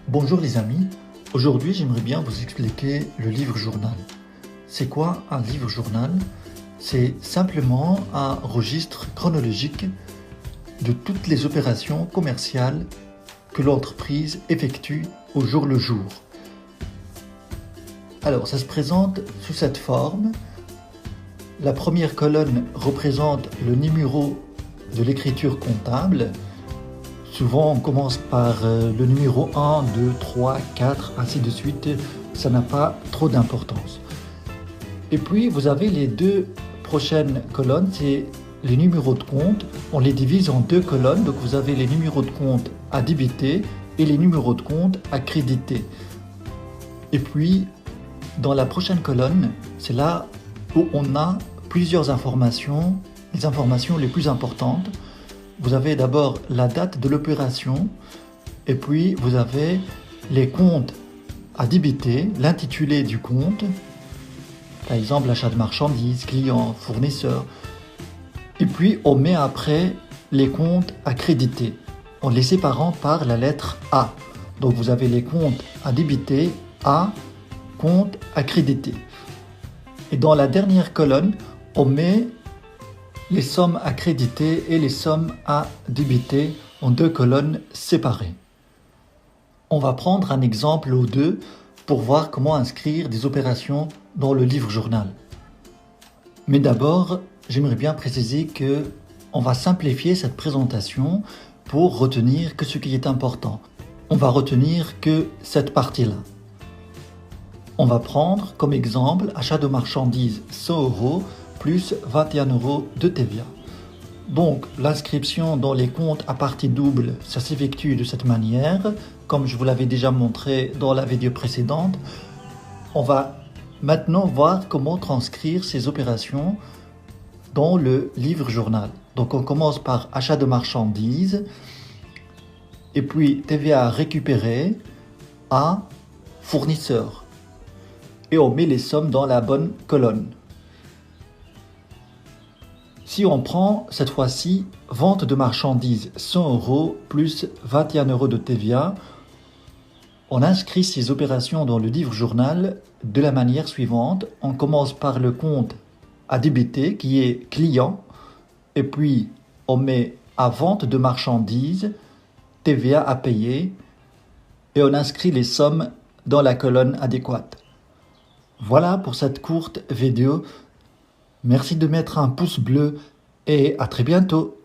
Bonjour les amis, aujourd'hui j'aimerais bien vous expliquer le livre journal. C'est quoi un livre journal? C'est simplement un registre chronologique de toutes les opérations commerciales que l'entreprise effectue au jour le jour. Alors ça se présente sous cette forme. La première colonne représente le numéro de l'écriture comptable. Souvent, on commence par le numéro 1, 2, 3, 4, ainsi de suite. Ça n'a pas trop d'importance. Et puis, vous avez les deux prochaines colonnes, c'est les numéros de compte. On les divise en deux colonnes. Donc, vous avez les numéros de compte à débiter et les numéros de compte à créditer. Et puis, dans la prochaine colonne, c'est là où on a plusieurs informations, les informations les plus importantes. Vous avez d'abord la date de l'opération et puis vous avez les comptes à débiter, l'intitulé du compte, par exemple l'achat de marchandises, clients, fournisseurs. Et puis on met après les comptes à créditer en les séparant par la lettre A. Donc vous avez les comptes à débiter, A, compte à créditer. Et dans la dernière colonne, on met les sommes à créditer et les sommes à débiter en deux colonnes séparées. On va prendre un exemple ou deux pour voir comment inscrire des opérations dans le livre journal. Mais d'abord, j'aimerais bien préciser que on va simplifier cette présentation pour retenir que ce qui est important. On va retenir que cette partie-là. On va prendre comme exemple achat de marchandises 100 € plus 21 € de TVA. Donc l'inscription dans les comptes à partie double, ça s'effectue de cette manière, comme je vous l'avais déjà montré dans la vidéo précédente. On va maintenant voir comment transcrire ces opérations dans le livre journal. Donc on commence par achat de marchandises, et puis TVA récupérée à fournisseur. Et on met les sommes dans la bonne colonne. Si on prend cette fois-ci vente de marchandises 100 € plus 21 € de TVA, on inscrit ces opérations dans le livre journal de la manière suivante. On commence par le compte à débiter qui est client et puis on met à vente de marchandises, TVA à payer et on inscrit les sommes dans la colonne adéquate. Voilà pour cette courte vidéo. Merci de mettre un pouce bleu et à très bientôt.